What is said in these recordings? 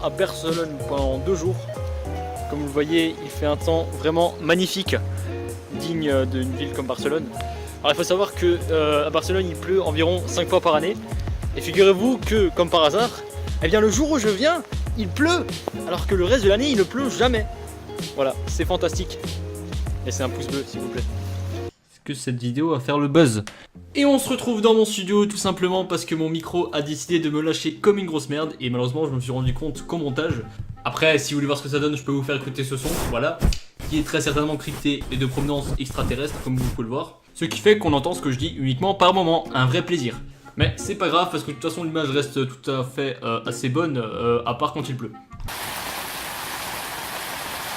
à Barcelone pendant 2 jours. Comme vous le voyez, il fait un temps vraiment magnifique, digne d'une ville comme Barcelone. Alors il faut savoir que à Barcelone il pleut environ 5 fois par année. Et figurez-vous que, comme par hasard, eh bien le jour où je viens, il pleut, alors que le reste de l'année il ne pleut jamais. Voilà, c'est fantastique. Laissez un pouce bleu s'il vous plaît. Que cette vidéo va faire le buzz. Et on se retrouve dans mon studio tout simplement parce que mon micro a décidé de me lâcher comme une grosse merde. Et malheureusement je me suis rendu compte qu'au montage, après si vous voulez voir ce que ça donne, je peux vous faire écouter ce son, voilà, qui est très certainement crypté et de provenance extraterrestre comme vous pouvez le voir. Ce qui fait qu'on entend ce que je dis uniquement par moment, un vrai plaisir. Mais c'est pas grave parce que de toute façon l'image reste tout à fait assez bonne, à part quand il pleut.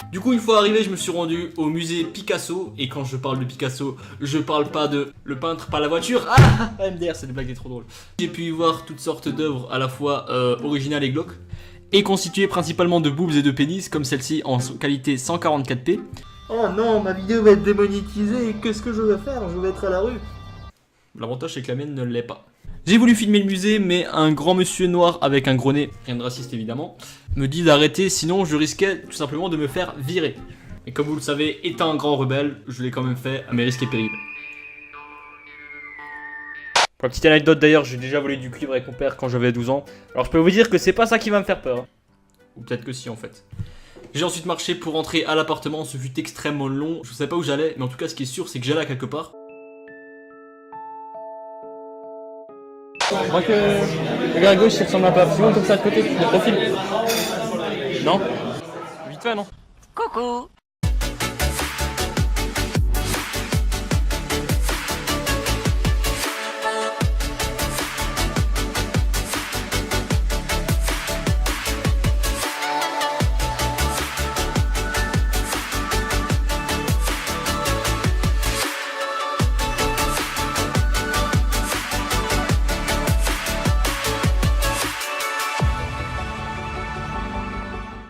Du coup, une fois arrivé, je me suis rendu au musée Picasso. Et quand je parle de Picasso, je parle pas de le peintre, pas la voiture. Ah, MDR, c'est des blagues trop drôles. J'ai pu y voir toutes sortes d'œuvres à la fois originales et glauques, et constituées principalement de boobs et de pénis, comme celle-ci en qualité 144p. Oh non, ma vidéo va être démonétisée. Qu'est-ce que je vais faire? Je vais être à la rue. L'avantage, c'est que la mienne ne l'est pas. J'ai voulu filmer le musée, mais un grand monsieur noir avec un gros nez, rien de raciste évidemment, me dit d'arrêter, sinon je risquais tout simplement de me faire virer. Et comme vous le savez, étant un grand rebelle, je l'ai quand même fait à mes risques et périls. Pour la petite anecdote d'ailleurs, j'ai déjà volé du cuivre avec mon père quand j'avais 12 ans. Alors je peux vous dire que c'est pas ça qui va me faire peur. Hein. Ou peut-être que si en fait. J'ai ensuite marché pour rentrer à l'appartement, ce fut extrêmement long. Je sais pas où j'allais, mais en tout cas ce qui est sûr c'est que j'allais à quelque part. Je crois que le gars à gauche il ressemble un peu à Fillon comme ça de côté, de profil. Non? Vite fait non? Coucou.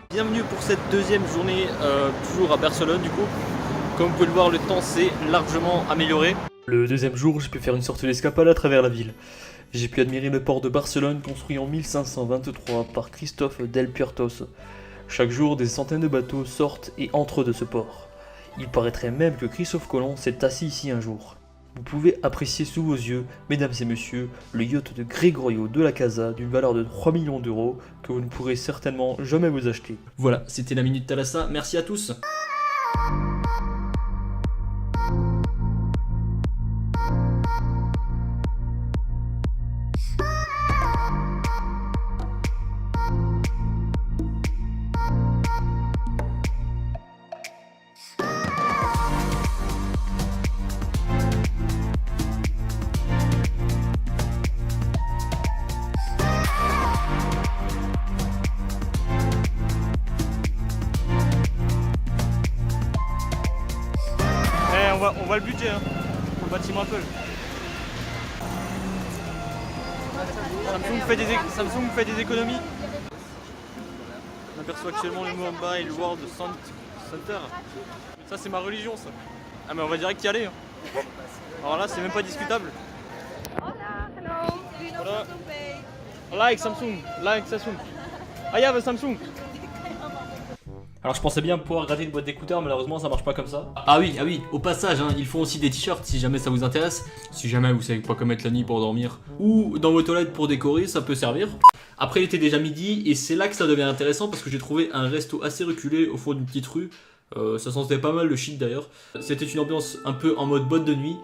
Bienvenue pour cette deuxième journée, toujours à Barcelone du coup. Comme vous pouvez le voir, le temps s'est largement amélioré. Le deuxième jour, j'ai pu faire une sorte d'escapade à travers la ville. J'ai pu admirer le port de Barcelone construit en 1523 par Christophe del Puertos. Chaque jour, des centaines de bateaux sortent et entrent de ce port. Il paraîtrait même que Christophe Colomb s'est assis ici un jour. Vous pouvez apprécier sous vos yeux, mesdames et messieurs, le yacht de Gregorio de la Casa d'une valeur de 3 millions d'euros que vous ne pourrez certainement jamais vous acheter. Voilà, c'était la Minute Thalassa, merci à tous. On voit le budget hein, pour le bâtiment Apple. Samsung fait des économies. On aperçoit actuellement le mot en bas et le World Center. Ça c'est ma religion ça. Ah mais on va direct y aller. Hein. Alors là c'est même pas discutable. Hola, hello. Do you know Hola. how to pay? Like Samsung. I have a Samsung. Alors je pensais bien pouvoir gratter une boîte d'écouteurs, malheureusement ça marche pas comme ça. Ah oui, au passage, hein, ils font aussi des t-shirts si jamais ça vous intéresse. Si jamais vous savez pas quoi mettre la nuit pour dormir, ou dans vos toilettes pour décorer, ça peut servir. Après il était déjà midi et c'est là que ça devient intéressant parce que j'ai trouvé un resto assez reculé au fond d'une petite rue. Ça sentait pas mal le shit d'ailleurs. C'était une ambiance un peu en mode boîte de nuit.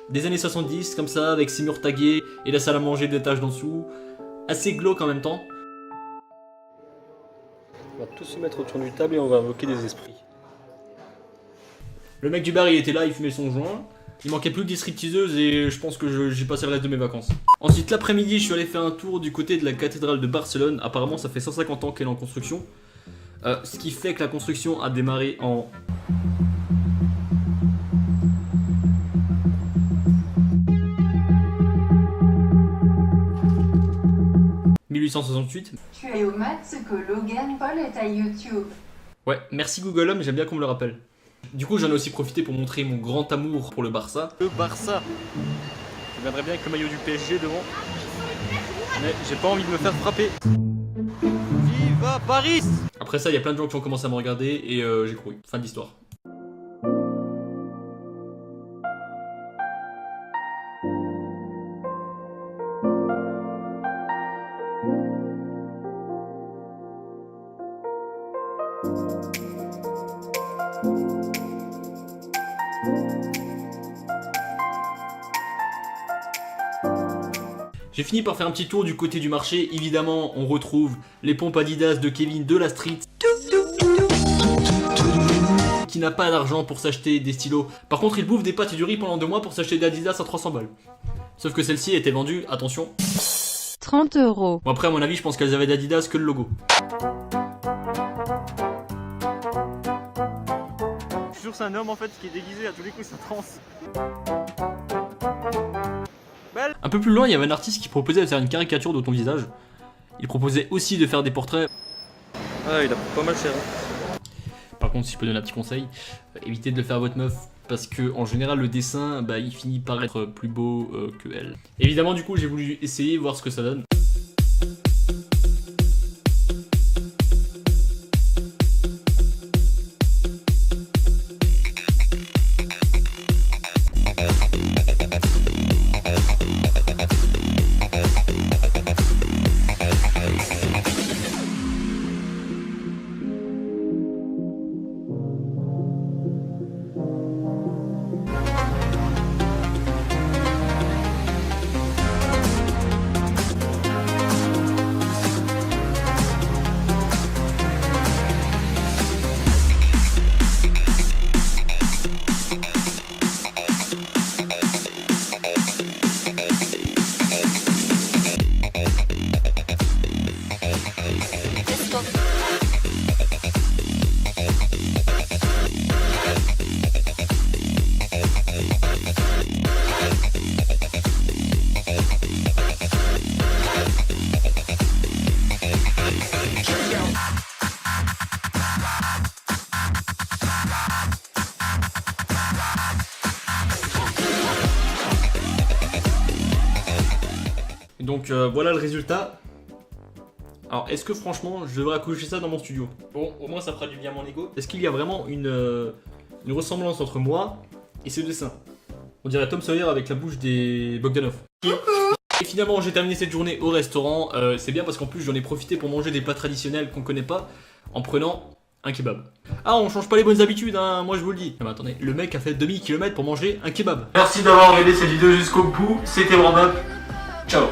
Des années 70 comme ça, avec ses murs tagués et la salle à manger d'étage d'en dessous. Assez glauque en même temps. On va tous se mettre autour d'une table et on va invoquer des esprits. Le mec du bar il était là, il fumait son joint. Il manquait plus que des stripteaseuses et je pense que j'ai passé le reste de mes vacances. Ensuite l'après-midi je suis allé faire un tour du côté de la cathédrale de Barcelone. Apparemment ça fait 150 ans qu'elle est en construction. Ce qui fait que la construction a démarré en... « 1868. Tu es au mat ce que Logan Paul est à YouTube. Ouais, merci Google Home, j'aime bien qu'on me le rappelle. Du coup, j'en ai aussi profité pour montrer mon grand amour pour le Barça. Le Barça. Je viendrais bien avec le maillot du PSG devant. Mais j'ai pas envie de me faire frapper. Viva Voilà, Paris. Après ça, il y a plein de gens qui ont commencé à me regarder et j'ai couru. Fin de l'histoire. J'ai fini par faire un petit tour du côté du marché. Évidemment, on retrouve les pompes Adidas de Kevin de la street, qui n'a pas d'argent pour s'acheter des stylos. Par contre, il bouffe des pâtes et du riz pendant 2 mois pour s'acheter des Adidas à 300 balles. Sauf que celle-ci était vendue, attention, 30 €. Bon après, à mon avis, je pense qu'elles avaient d'Adidas que le logo. Je suis sûr que c'est un homme en fait qui est déguisé, à tous les coups ça transe. Un peu plus loin, il y avait un artiste qui proposait de faire une caricature de ton visage. Il proposait aussi de faire des portraits. Ah, il a pas mal cher. Par contre, si je peux donner un petit conseil, évitez de le faire à votre meuf. Parce que en général, le dessin, bah, il finit par être plus beau que elle. Évidemment, du coup, j'ai voulu essayer, voir ce que ça donne. Donc voilà le résultat. Alors est-ce que franchement je devrais accrocher ça dans mon studio? Bon, au moins ça fera du bien à mon ego. Est-ce qu'il y a vraiment une ressemblance entre moi et ce dessin? On dirait Tom Sawyer avec la bouche des Bogdanov. Et finalement j'ai terminé cette journée au restaurant. C'est bien parce qu'en plus j'en ai profité pour manger des plats traditionnels qu'on connaît pas en prenant un kebab. Ah, on change pas les bonnes habitudes, hein, moi je vous le dis. Mais attendez, le mec a fait 2000 km pour manger un kebab. Merci d'avoir regardé cette vidéo jusqu'au bout. C'était Warm Up. Ciao.